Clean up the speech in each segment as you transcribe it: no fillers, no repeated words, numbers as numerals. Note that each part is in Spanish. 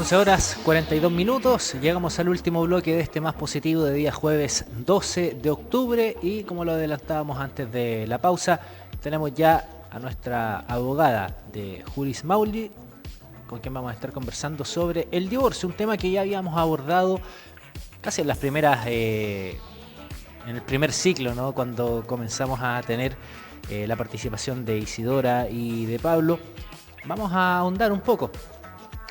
11 horas 42 minutos, llegamos al último bloque de este Más Positivo de día jueves 12 de octubre y como lo adelantábamos antes de la pausa, tenemos ya a nuestra abogada de Juris Mauli, con quien vamos a estar conversando sobre el divorcio, un tema que ya habíamos abordado casi en las primeras, en el primer ciclo, ¿no? Cuando comenzamos a tener la participación de Isidora y de Pablo. Vamos a ahondar un poco,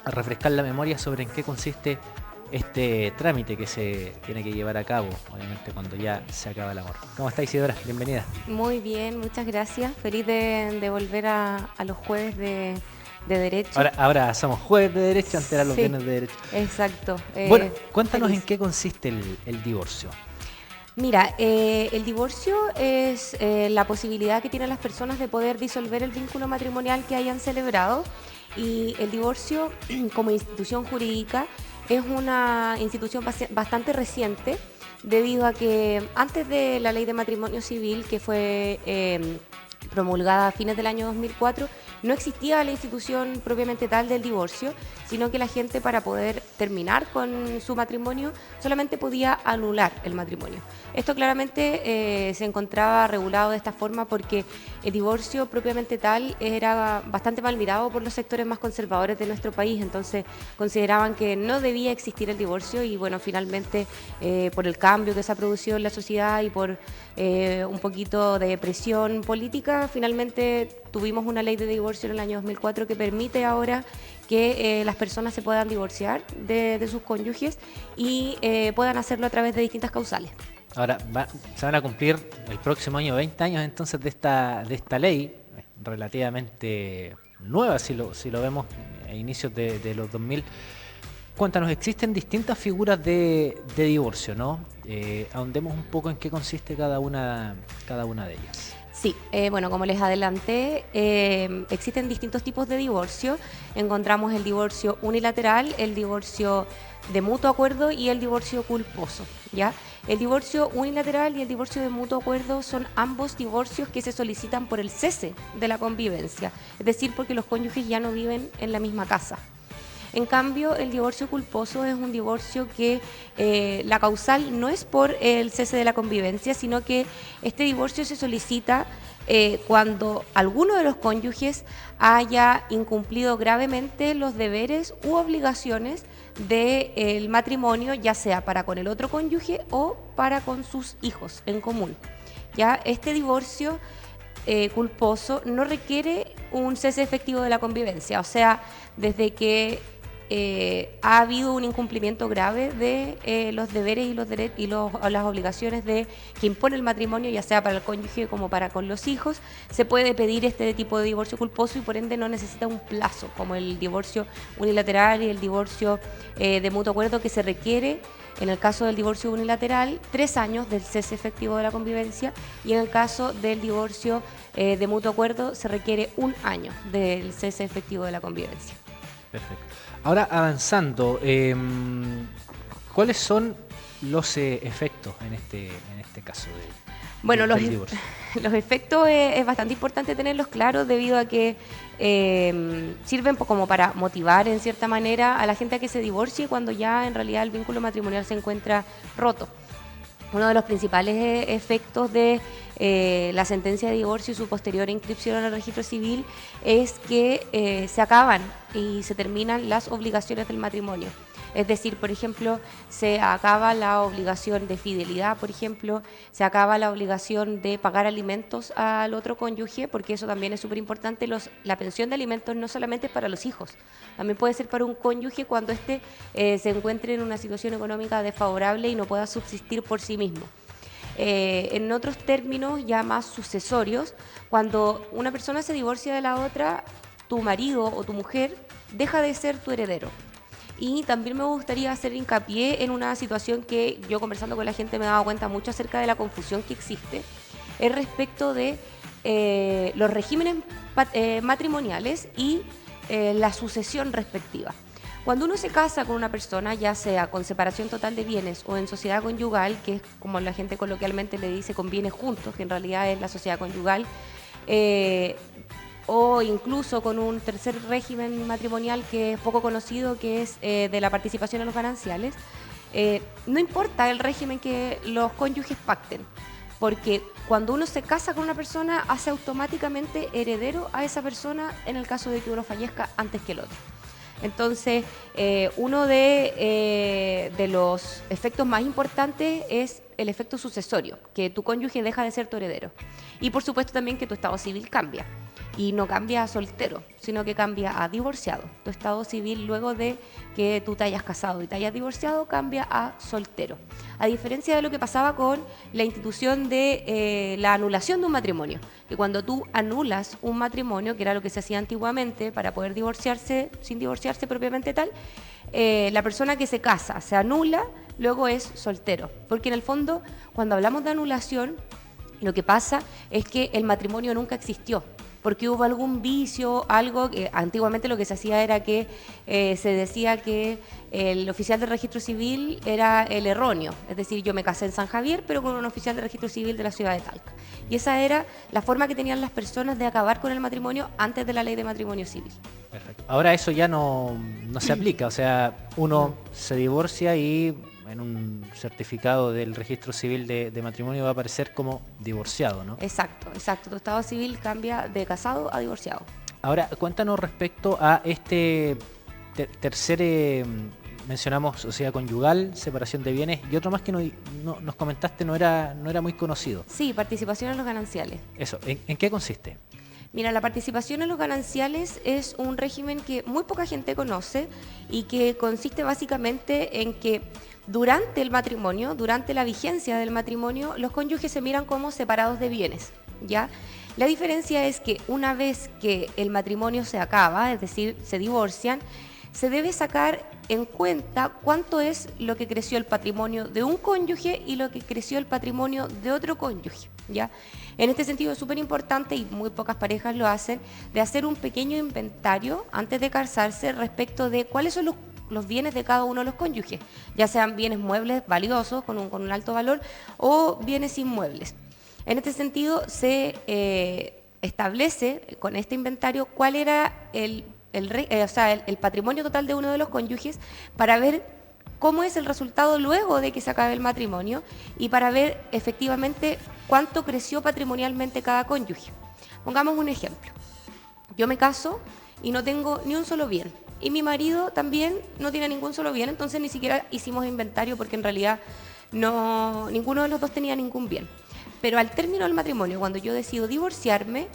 a refrescar la memoria sobre en qué consiste este trámite que se tiene que llevar a cabo, obviamente cuando ya se acaba el amor. ¿Cómo está, Isidora? Bienvenida. Muy bien, muchas gracias. Feliz de volver a los jueves de Derecho. Ahora somos jueves de Derecho, antes eran los Sí, viernes de Derecho. exacto. Bueno, cuéntanos feliz. en qué consiste el divorcio. Mira, el divorcio es la posibilidad que tienen las personas de poder disolver el vínculo matrimonial que hayan celebrado. Y el divorcio como institución jurídica es una institución bastante reciente, debido a que antes de la ley de matrimonio civil, que fue promulgada a fines del año 2004, no existía la institución propiamente tal del divorcio, sino que la gente, para poder terminar con su matrimonio, solamente podía anular el matrimonio. Esto claramente se encontraba regulado de esta forma porque el divorcio propiamente tal era bastante mal mirado por los sectores más conservadores de nuestro país, entonces consideraban que no debía existir el divorcio y bueno, finalmente por el cambio que se ha producido en la sociedad y por un poquito de presión política, finalmente tuvimos una ley de divorcio en el año 2004 que permite ahora que las personas se puedan divorciar de sus cónyuges y puedan hacerlo a través de distintas causales. Ahora, se van a cumplir el próximo año 20 años entonces de esta ley, relativamente nueva si lo vemos a inicios de los 2000. Cuéntanos, existen distintas figuras de divorcio, ¿no? Ahondemos un poco en qué consiste cada una de ellas. Sí, bueno, como les adelanté, existen distintos tipos de divorcio. Encontramos el divorcio unilateral, el divorcio de mutuo acuerdo y el divorcio culposo, ¿ya? El divorcio unilateral y el divorcio de mutuo acuerdo son ambos divorcios que se solicitan por el cese de la convivencia, es decir, porque los cónyuges ya no viven en la misma casa. En cambio, el divorcio culposo es un divorcio que la causal no es por el cese de la convivencia, sino que este divorcio se solicita cuando alguno de los cónyuges haya incumplido gravemente los deberes u obligaciones del matrimonio, ya sea para con el otro cónyuge o para con sus hijos en común. Ya este divorcio culposo no requiere un cese efectivo de la convivencia, o sea, desde que ha habido un incumplimiento grave de los deberes y las obligaciones que impone el matrimonio, ya sea para el cónyuge como para con los hijos, se puede pedir este tipo de divorcio culposo y por ende no necesita un plazo como el divorcio unilateral y el divorcio de mutuo acuerdo, que se requiere en el caso del divorcio unilateral 3 años del cese efectivo de la convivencia y en el caso del divorcio de mutuo acuerdo se requiere 1 año del cese efectivo de la convivencia. Perfecto. Ahora avanzando, ¿cuáles son los efectos en este caso Bueno, del divorcio? los efectos es bastante importante tenerlos claros debido a que sirven como para motivar en cierta manera a la gente a que se divorcie cuando ya en realidad el vínculo matrimonial se encuentra roto. Uno de los principales efectos de la sentencia de divorcio y su posterior inscripción en el registro civil es que se acaban y se terminan las obligaciones del matrimonio. Es decir, por ejemplo, se acaba la obligación de fidelidad, por ejemplo, se acaba la obligación de pagar alimentos al otro cónyuge, porque eso también es súper importante. La pensión de alimentos no solamente es para los hijos, también puede ser para un cónyuge cuando éste se encuentre en una situación económica desfavorable y no pueda subsistir por sí mismo. En otros términos ya más sucesorios, cuando una persona se divorcia de la otra, tu marido o tu mujer deja de ser tu heredero. Y también me gustaría hacer hincapié en una situación que yo, conversando con la gente, me he dado cuenta mucho acerca de la confusión que existe, es respecto de los regímenes matrimoniales y la sucesión respectiva. Cuando uno se casa con una persona, ya sea con separación total de bienes o en sociedad conyugal, que es como la gente coloquialmente le dice con bienes juntos, que en realidad es la sociedad conyugal, o incluso con un tercer régimen matrimonial que es poco conocido, que es de la participación en los gananciales. No importa el régimen que los cónyuges pacten, porque cuando uno se casa con una persona, hace automáticamente heredero a esa persona en el caso de que uno fallezca antes que el otro. Entonces, uno de los efectos más importantes es el efecto sucesorio, que tu cónyuge deja de ser tu heredero. Y por supuesto también que tu estado civil cambia. Y no cambia a soltero, sino que cambia a divorciado. Tu estado civil, luego de que tú te hayas casado y te hayas divorciado, cambia a soltero. A diferencia de lo que pasaba con la institución de la anulación de un matrimonio, que cuando tú anulas un matrimonio, que era lo que se hacía antiguamente para poder divorciarse, sin divorciarse propiamente tal, la persona que se casa se anula, luego es soltero. Porque en el fondo, cuando hablamos de anulación, lo que pasa es que el matrimonio nunca existió, porque hubo algún vicio, algo que antiguamente lo que se hacía era que se decía que el oficial de registro civil era el erróneo, es decir, yo me casé en San Javier, pero con un oficial de registro civil de la ciudad de Talca. Y esa era la forma que tenían las personas de acabar con el matrimonio antes de la ley de matrimonio civil. Perfecto. Ahora eso ya no se aplica, o sea, uno se divorcia y en un certificado del registro civil de matrimonio va a aparecer como divorciado, ¿no? Exacto, exacto. Tu estado civil cambia de casado a divorciado. Ahora, cuéntanos respecto a este tercer, mencionamos sociedad conyugal, separación de bienes, y otro más que nos comentaste no era muy conocido. Sí, participación en los gananciales. Eso, ¿en qué consiste? Mira, la participación en los gananciales es un régimen que muy poca gente conoce y que consiste básicamente en que durante el matrimonio, durante la vigencia del matrimonio, los cónyuges se miran como separados de bienes, ¿ya? La diferencia es que una vez que el matrimonio se acaba, es decir, se divorcian, se debe sacar en cuenta cuánto es lo que creció el patrimonio de un cónyuge y lo que creció el patrimonio de otro cónyuge, ¿ya? En este sentido es súper importante, y muy pocas parejas lo hacen, de hacer un pequeño inventario antes de casarse respecto de cuáles son los bienes de cada uno de los cónyuges, ya sean bienes muebles valiosos con un alto valor o bienes inmuebles. En este sentido se establece con este inventario cuál era el patrimonio total de uno de los cónyuges, para ver cómo es el resultado luego de que se acabe el matrimonio y para ver efectivamente cuánto creció patrimonialmente cada cónyuge. Pongamos un ejemplo. Yo me caso y no tengo ni un solo bien, y mi marido también no tiene ningún solo bien, entonces ni siquiera hicimos inventario porque en realidad ninguno de los dos tenía ningún bien. Pero al término del matrimonio, cuando yo decido divorciarme,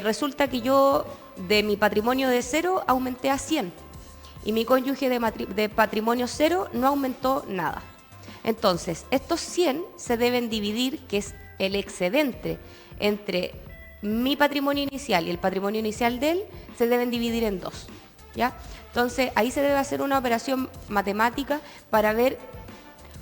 resulta que yo de mi patrimonio de 0 aumenté a 100 y mi cónyuge de patrimonio 0 no aumentó nada. Entonces, estos 100 se deben dividir, que es el excedente entre mi patrimonio inicial y el patrimonio inicial de él, se deben dividir en 2, ¿ya? Entonces, ahí se debe hacer una operación matemática para ver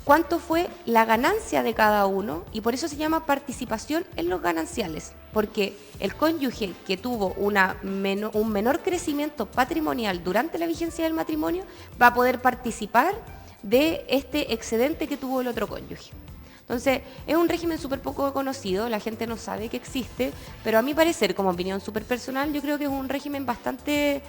cuánto fue la ganancia de cada uno, y por eso se llama participación en los gananciales, porque el cónyuge que tuvo un menor crecimiento patrimonial durante la vigencia del matrimonio va a poder participar de este excedente que tuvo el otro cónyuge. Entonces, es un régimen súper poco conocido, la gente no sabe que existe, pero a mi parecer, como opinión súper personal, yo creo que es un régimen bastante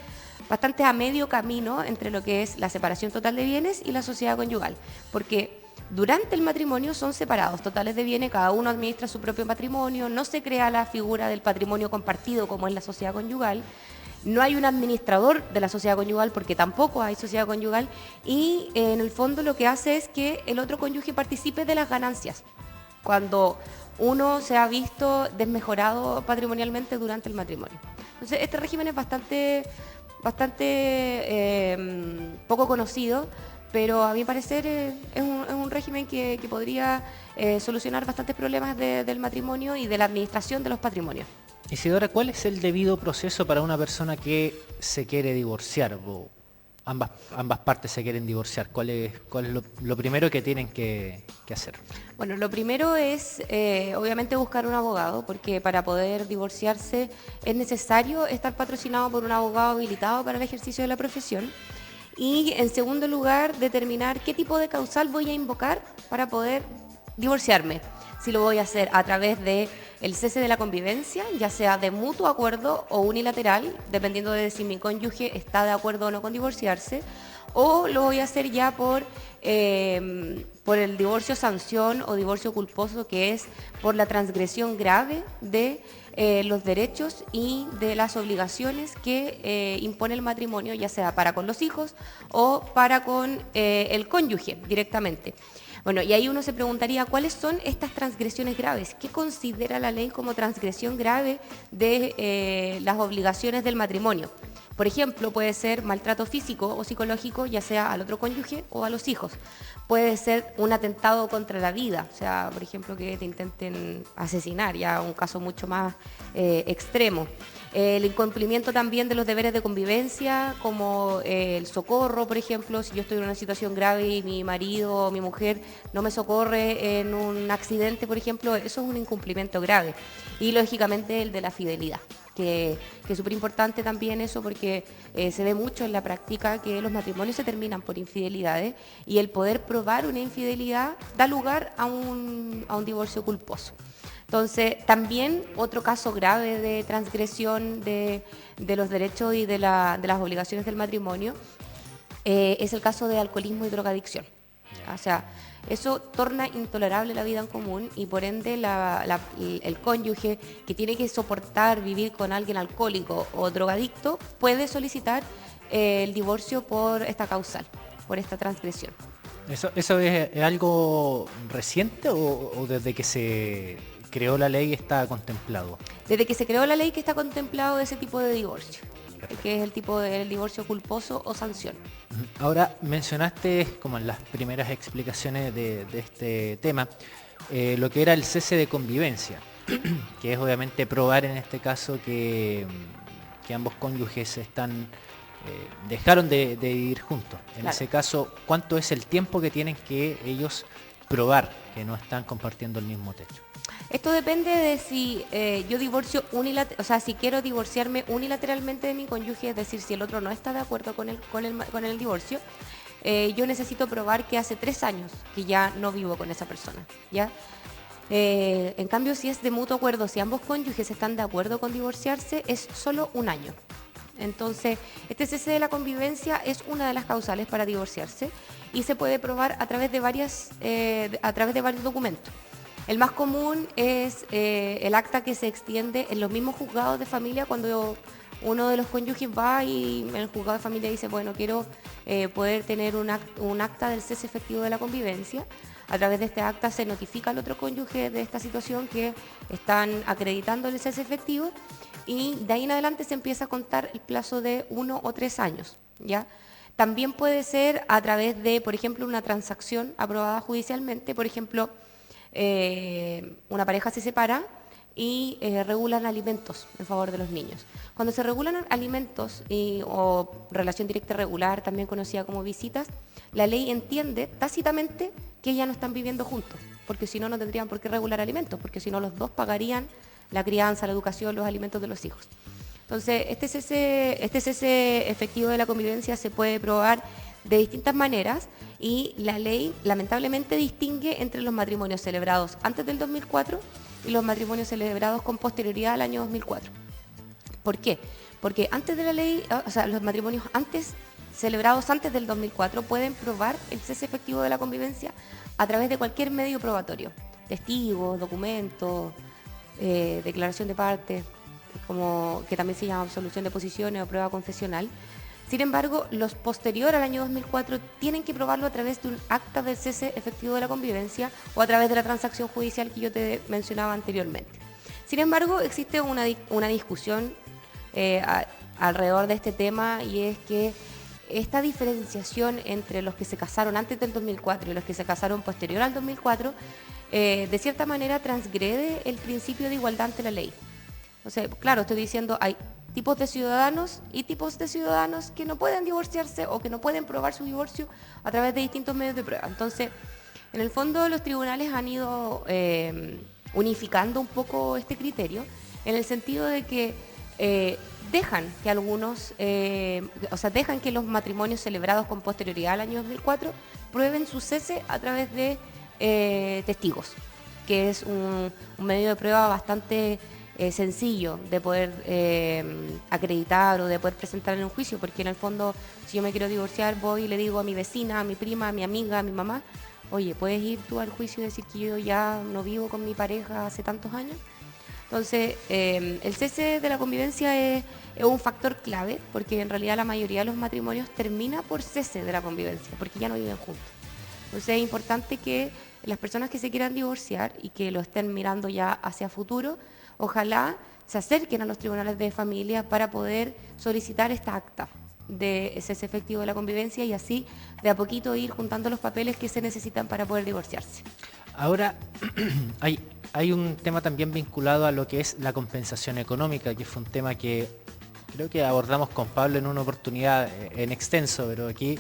a medio camino entre lo que es la separación total de bienes y la sociedad conyugal, porque durante el matrimonio son separados totales de bienes, cada uno administra su propio patrimonio, no se crea la figura del patrimonio compartido como es la sociedad conyugal, no hay un administrador de la sociedad conyugal porque tampoco hay sociedad conyugal, y en el fondo lo que hace es que el otro cónyuge participe de las ganancias cuando uno se ha visto desmejorado patrimonialmente durante el matrimonio. Entonces este régimen es bastante poco conocido, pero a mi parecer es un régimen que podría solucionar bastantes problemas del matrimonio y de la administración de los patrimonios. Isidora, ¿cuál es el debido proceso para una persona que se quiere divorciar? O ambas partes se quieren divorciar. ¿Cuál es lo primero que tienen que hacer? Bueno, lo primero es obviamente buscar un abogado, porque para poder divorciarse es necesario estar patrocinado por un abogado habilitado para el ejercicio de la profesión. Y en segundo lugar, determinar qué tipo de causal voy a invocar para poder divorciarme. Si lo voy a hacer a través de el cese de la convivencia, ya sea de mutuo acuerdo o unilateral, dependiendo de si mi cónyuge está de acuerdo o no con divorciarse, o lo voy a hacer ya por el divorcio sanción o divorcio culposo, que es por la transgresión grave de los derechos y de las obligaciones que impone el matrimonio, ya sea para con los hijos o para con el cónyuge directamente. Bueno, y ahí uno se preguntaría, ¿cuáles son estas transgresiones graves? ¿Qué considera la ley como transgresión grave de las obligaciones del matrimonio? Por ejemplo, puede ser maltrato físico o psicológico, ya sea al otro cónyuge o a los hijos. Puede ser un atentado contra la vida, o sea, por ejemplo, que te intenten asesinar, ya un caso mucho más extremo. El incumplimiento también de los deberes de convivencia, como el socorro, por ejemplo, si yo estoy en una situación grave y mi marido o mi mujer no me socorre en un accidente, por ejemplo, eso es un incumplimiento grave. Y lógicamente el de la fidelidad, que es súper importante también eso, porque se ve mucho en la práctica que los matrimonios se terminan por infidelidades, y el poder probar una infidelidad da lugar a un divorcio culposo. Entonces, también otro caso grave de transgresión de los derechos y de las obligaciones del matrimonio es el caso de alcoholismo y drogadicción. O sea, eso torna intolerable la vida en común, y por ende el cónyuge que tiene que soportar vivir con alguien alcohólico o drogadicto puede solicitar el divorcio por esta causal, por esta transgresión. ¿Eso es algo reciente o desde que se creó la ley está contemplado? Desde que se creó la ley que está contemplado ese tipo de divorcio, que es el tipo del divorcio culposo o sanción. Ahora, mencionaste como en las primeras explicaciones de este tema, lo que era el cese de convivencia, que es obviamente probar en este caso que ambos cónyuges dejaron de vivir juntos. En Claro. ese caso, ¿cuánto es el tiempo que tienen que ellos probar que no están compartiendo el mismo techo? Esto depende de si yo divorcio o sea, si quiero divorciarme unilateralmente de mi cónyuge, es decir, si el otro no está de acuerdo con el divorcio, yo necesito probar que hace 3 años que ya no vivo con esa persona, ¿ya? En cambio, si es de mutuo acuerdo, si ambos cónyuges están de acuerdo con divorciarse, es solo 1 año. Entonces, este cese de la convivencia es una de las causales para divorciarse, y se puede probar a través de varios documentos. El más común es el acta que se extiende en los mismos juzgados de familia, cuando uno de los cónyuges va y en el juzgado de familia dice, bueno, quiero poder tener un acta del cese efectivo de la convivencia. A través de este acta se notifica al otro cónyuge de esta situación, que están acreditando el cese efectivo, y de ahí en adelante se empieza a contar el plazo de 1 o 3 años, ¿ya? También puede ser a través de, por ejemplo, una transacción aprobada judicialmente. Por ejemplo, una pareja se separa y regulan alimentos en favor de los niños. Cuando se regulan alimentos o relación directa irregular, también conocida como visitas, la ley entiende tácitamente que ya no están viviendo juntos, porque si no, no tendrían por qué regular alimentos, porque si no los dos pagarían la crianza, la educación, los alimentos de los hijos. Entonces, este cese efectivo de la convivencia se puede probar de distintas maneras, y la ley lamentablemente distingue entre los matrimonios celebrados antes del 2004 y los matrimonios celebrados con posterioridad al año 2004. ¿Por qué? Porque antes de la ley, o sea, los matrimonios celebrados antes del 2004 pueden probar el cese efectivo de la convivencia a través de cualquier medio probatorio: testigos, documentos, declaración de parte, como que también se llama absolución de posiciones o prueba confesional. Sin embargo, los posteriores al año 2004 tienen que probarlo a través de un acta del cese efectivo de la convivencia o a través de la transacción judicial que yo te mencionaba anteriormente. Sin embargo, existe una discusión alrededor de este tema, y es que esta diferenciación entre los que se casaron antes del 2004 y los que se casaron posterior al 2004, de cierta manera transgrede el principio de igualdad ante la ley. O sea, claro, estoy diciendo, hay tipos de ciudadanos y tipos de ciudadanos que no pueden divorciarse o que no pueden probar su divorcio a través de distintos medios de prueba. Entonces, en el fondo, los tribunales han ido unificando un poco este criterio, en el sentido de que dejan que los matrimonios celebrados con posterioridad al año 2004 prueben su cese a través de testigos. que es un medio de prueba bastante sencillo de poder acreditar o de poder presentar en un juicio, porque en el fondo, si yo me quiero divorciar, voy y le digo a mi vecina, a mi prima, a mi amiga, a mi mamá, oye, ¿puedes ir tú al juicio y decir que yo ya no vivo con mi pareja hace tantos años? Entonces, el cese de la convivencia es un factor clave, porque en realidad la mayoría de los matrimonios termina por cese de la convivencia, porque ya no viven juntos. Entonces es importante que las personas que se quieran divorciar y que lo estén mirando ya hacia futuro, ojalá se acerquen a los tribunales de familia para poder solicitar esta acta de cese efectivo de la convivencia y así de a poquito ir juntando los papeles que se necesitan para poder divorciarse. Ahora, hay un tema también vinculado a lo que es la compensación económica, que fue un tema que creo que abordamos con Pablo en una oportunidad en extenso, pero aquí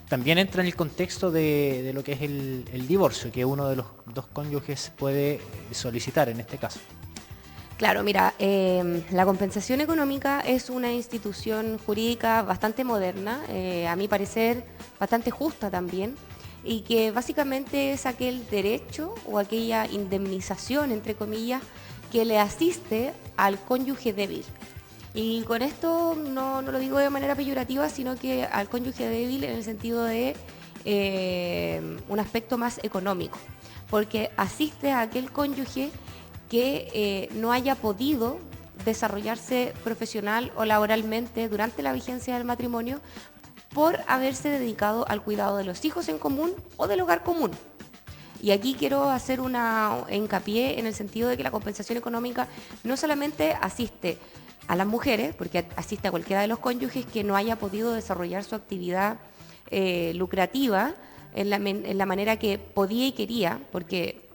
también entra en el contexto de lo que es el divorcio, que uno de los dos cónyuges puede solicitar en este caso. Claro, mira, la compensación económica es una institución jurídica bastante moderna, a mi parecer bastante justa también, y que básicamente es aquel derecho o aquella indemnización, entre comillas, que le asiste al cónyuge débil. Y con esto no lo digo de manera peyorativa, sino que al cónyuge débil en el sentido de un aspecto más económico, porque asiste a aquel cónyuge que no haya podido desarrollarse profesional o laboralmente durante la vigencia del matrimonio por haberse dedicado al cuidado de los hijos en común o del hogar común. Y aquí quiero hacer una hincapié en el sentido de que la compensación económica no solamente asiste a las mujeres, porque asiste a cualquiera de los cónyuges que no haya podido desarrollar su actividad lucrativa en la manera que podía y quería, porque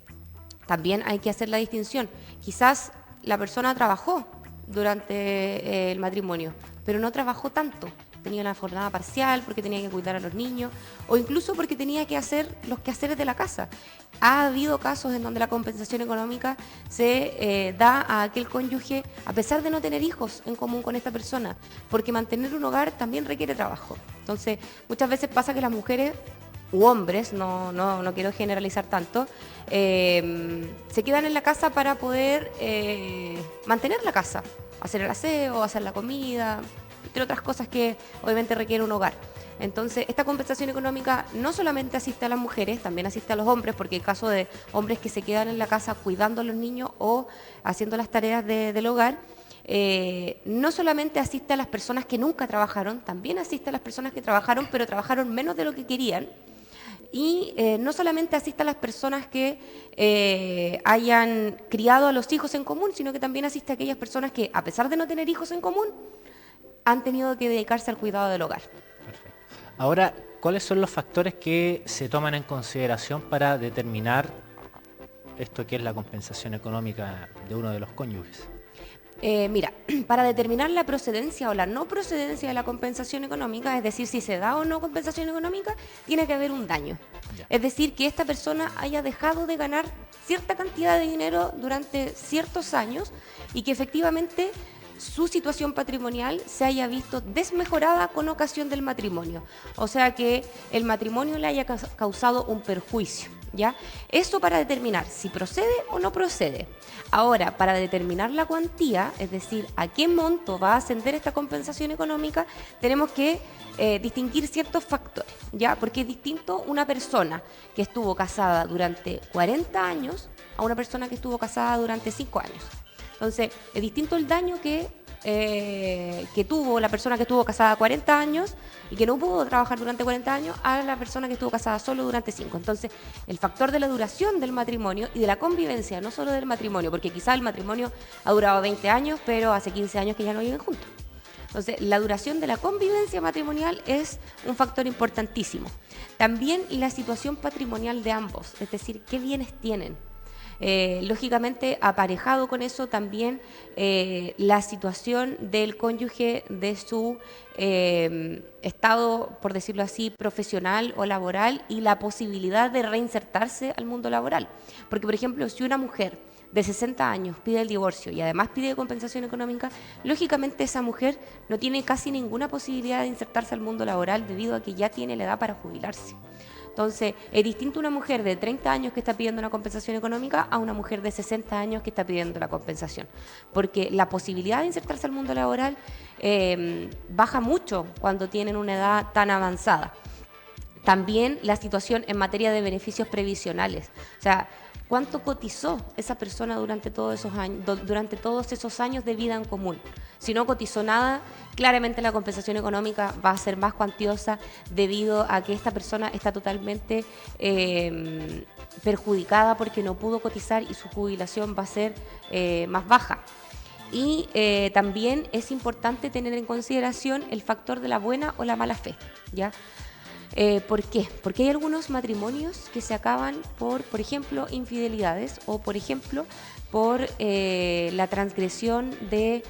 también hay que hacer la distinción. Quizás la persona trabajó durante el matrimonio, pero no trabajó tanto. Tenía una jornada parcial porque tenía que cuidar a los niños o incluso porque tenía que hacer los quehaceres de la casa. Ha habido casos en donde la compensación económica se da a aquel cónyuge a pesar de no tener hijos en común con esta persona, porque mantener un hogar también requiere trabajo. Entonces, muchas veces pasa que las mujeres u hombres, no quiero generalizar tanto, se quedan en la casa para poder mantener la casa, hacer el aseo, hacer la comida, entre otras cosas que obviamente requiere un hogar. Entonces, esta compensación económica no solamente asiste a las mujeres, también asiste a los hombres, porque el caso de hombres que se quedan en la casa cuidando a los niños o haciendo las tareas del hogar, no solamente asiste a las personas que nunca trabajaron, también asiste a las personas que trabajaron, pero trabajaron menos de lo que querían. Y no solamente asiste a las personas que hayan criado a los hijos en común, sino que también asiste a aquellas personas que, a pesar de no tener hijos en común, han tenido que dedicarse al cuidado del hogar. Perfecto. Ahora, ¿cuáles son los factores que se toman en consideración para determinar esto que es la compensación económica de uno de los cónyuges? Mira, para determinar la procedencia o la no procedencia de la compensación económica, es decir, si se da o no compensación económica, tiene que haber un daño. Ya. Es decir, que esta persona haya dejado de ganar cierta cantidad de dinero durante ciertos años y que efectivamente su situación patrimonial se haya visto desmejorada con ocasión del matrimonio. O sea, que el matrimonio le haya causado un perjuicio, ¿ya? Eso para determinar si procede o no procede. Ahora, para determinar la cuantía, es decir, a qué monto va a ascender esta compensación económica, tenemos que distinguir ciertos factores, ¿ya? Porque es distinto una persona que estuvo casada durante 40 años a una persona que estuvo casada durante 5 años. Entonces, es distinto el daño que tuvo la persona que estuvo casada 40 años y que no pudo trabajar durante 40 años a la persona que estuvo casada solo durante 5. Entonces, el factor de la duración del matrimonio y de la convivencia, no solo del matrimonio, porque quizá el matrimonio ha durado 20 años, pero hace 15 años que ya no viven juntos. Entonces, la duración de la convivencia matrimonial es un factor importantísimo. También la situación patrimonial de ambos, es decir, qué bienes tienen. Lógicamente, aparejado con eso también la situación del cónyuge de su estado, por decirlo así, profesional o laboral y la posibilidad de reinsertarse al mundo laboral. Porque, por ejemplo, si una mujer de 60 años pide el divorcio y además pide compensación económica, lógicamente esa mujer no tiene casi ninguna posibilidad de insertarse al mundo laboral debido a que ya tiene la edad para jubilarse. Entonces, es distinto una mujer de 30 años que está pidiendo una compensación económica a una mujer de 60 años que está pidiendo la compensación. Porque la posibilidad de insertarse al mundo laboral baja mucho cuando tienen una edad tan avanzada. También la situación en materia de beneficios previsionales. O sea, ¿cuánto cotizó esa persona durante todos esos años de vida en común? Si no cotizó nada, claramente la compensación económica va a ser más cuantiosa debido a que esta persona está totalmente perjudicada porque no pudo cotizar y su jubilación va a ser más baja. Y también es importante tener en consideración el factor de la buena o la mala fe, ¿ya? ¿Por qué? Porque hay algunos matrimonios que se acaban por ejemplo, infidelidades o, por ejemplo, por la transgresión de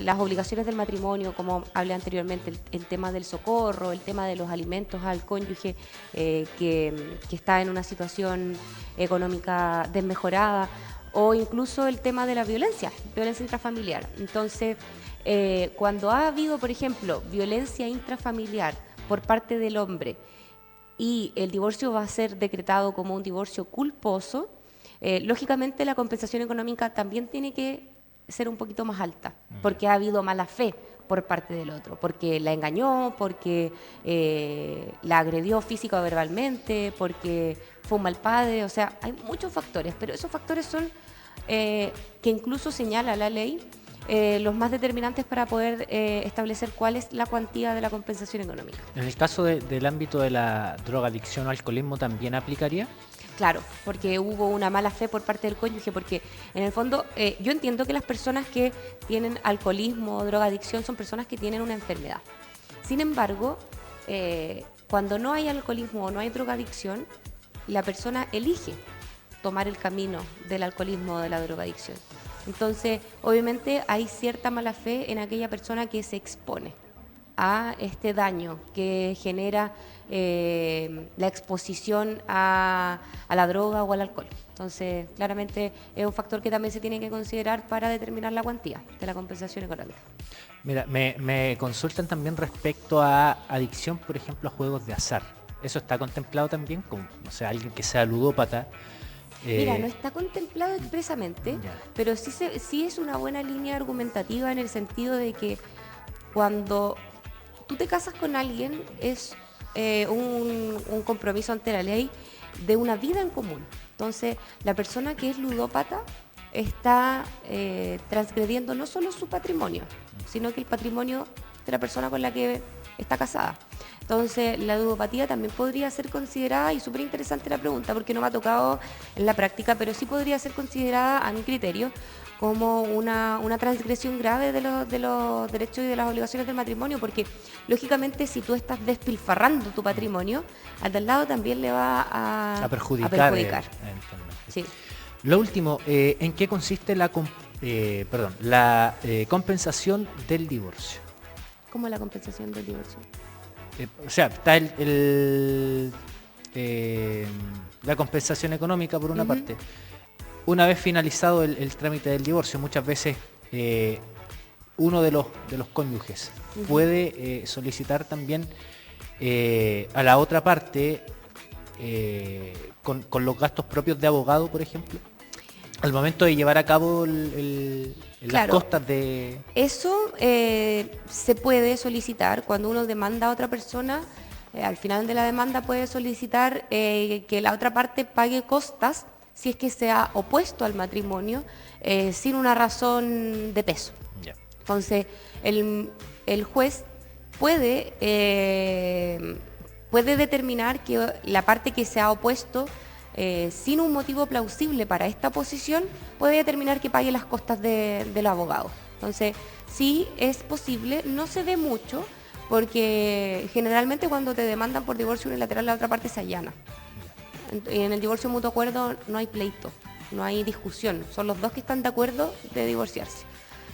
las obligaciones del matrimonio, como hablé anteriormente, el tema del socorro, el tema de los alimentos al cónyuge que está en una situación económica desmejorada, o incluso el tema de la violencia intrafamiliar. Entonces, cuando ha habido, por ejemplo, violencia intrafamiliar por parte del hombre y el divorcio va a ser decretado como un divorcio culposo, lógicamente la compensación económica también tiene que ser un poquito más alta, porque ha habido mala fe por parte del otro, porque la engañó, porque la agredió física o verbalmente, porque fue un mal padre. O sea, hay muchos factores, pero esos factores son que incluso señala la ley los más determinantes para poder establecer cuál es la cuantía de la compensación económica. En el caso del ámbito de la drogadicción o alcoholismo, ¿también aplicaría? Claro, porque hubo una mala fe por parte del cónyuge, porque en el fondo yo entiendo que las personas que tienen alcoholismo o drogadicción son personas que tienen una enfermedad. Sin embargo, cuando no hay alcoholismo o no hay drogadicción, la persona elige tomar el camino del alcoholismo o de la drogadicción. Entonces, obviamente hay cierta mala fe en aquella persona que se expone a este daño que genera la exposición a la droga o al alcohol. Entonces, claramente es un factor que también se tiene que considerar para determinar la cuantía de la compensación económica. Mira, me consultan también respecto a adicción, por ejemplo, a juegos de azar. ¿Eso está contemplado también? Como, o sea, alguien que sea ludópata. Mira, no está contemplado expresamente, pero sí es una buena línea argumentativa en el sentido de que cuando tú te casas con alguien es un compromiso ante la ley de una vida en común. Entonces, la persona que es ludópata está transgrediendo no solo su patrimonio, sino que el patrimonio de la persona con la que está casada. Entonces, la ludopatía también podría ser considerada, y súper interesante la pregunta porque no me ha tocado en la práctica, pero sí podría ser considerada, a mi criterio, como una transgresión grave de los derechos y de las obligaciones del matrimonio, porque lógicamente si tú estás despilfarrando tu patrimonio, al de al lado también le va a perjudicar. Sí. Lo último, ¿en qué consiste la compensación del divorcio? ¿Cómo la compensación del divorcio? O sea, está la compensación económica por una parte. Una vez finalizado el trámite del divorcio, muchas veces uno de los cónyuges puede solicitar también a la otra parte con los gastos propios de abogado, por ejemplo, al momento de llevar a cabo las costas de... Eso se puede solicitar cuando uno demanda a otra persona. Al final de la demanda puede solicitar que la otra parte pague costas si es que se ha opuesto al matrimonio sin una razón de peso. Yeah. Entonces, el juez puede determinar que la parte que se ha opuesto sin un motivo plausible para esta oposición, puede determinar que pague las costas de los abogados. Entonces, sí es posible, no se ve mucho, porque generalmente cuando te demandan por divorcio unilateral, la otra parte se allana. Y en el divorcio mutuo acuerdo no hay pleito, no hay discusión, son los dos que están de acuerdo de divorciarse.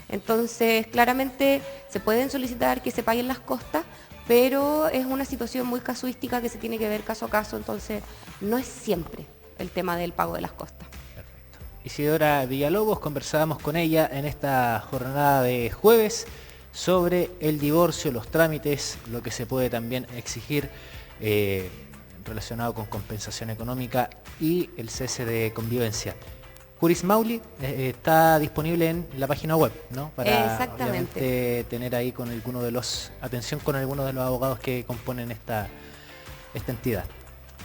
Entonces, claramente se pueden solicitar que se paguen las costas, pero es una situación muy casuística que se tiene que ver caso a caso, entonces no es siempre el tema del pago de las costas. Perfecto. Isidora Villalobos, conversábamos con ella en esta jornada de jueves sobre el divorcio, los trámites, lo que se puede también exigir relacionado con compensación económica y el cese de convivencia. Juris Mauli está disponible en la página web, ¿no? Para Exactamente. tener ahí con alguno de los, atención con algunos de los abogados que componen esta entidad.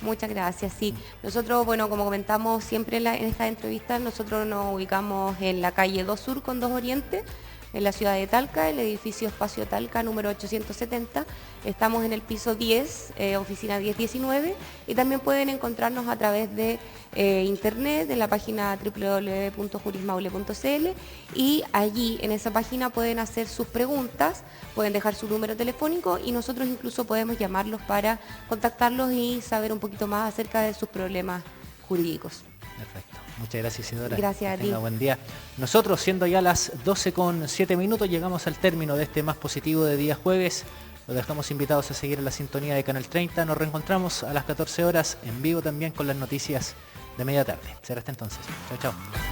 Muchas gracias, sí. Nosotros, bueno, como comentamos siempre en estas entrevistas, nosotros nos ubicamos en la calle 2 Sur con 2 Oriente, en la ciudad de Talca, el edificio Espacio Talca número 870. Estamos en el piso 10, oficina 1019, y también pueden encontrarnos a través de internet, en la página www.jurismaule.cl, y allí en esa página pueden hacer sus preguntas, pueden dejar su número telefónico y nosotros incluso podemos llamarlos para contactarlos y saber un poquito más acerca de sus problemas jurídicos. Perfecto. Muchas gracias, Isidora. Gracias a ti. Tenga buen día. Nosotros, siendo ya las 12:07, llegamos al término de este Más Positivo de día jueves. Los dejamos invitados a seguir en la sintonía de Canal 30. Nos reencontramos a las 14 horas en vivo también con las noticias de media tarde. Será hasta entonces. Chao, chao.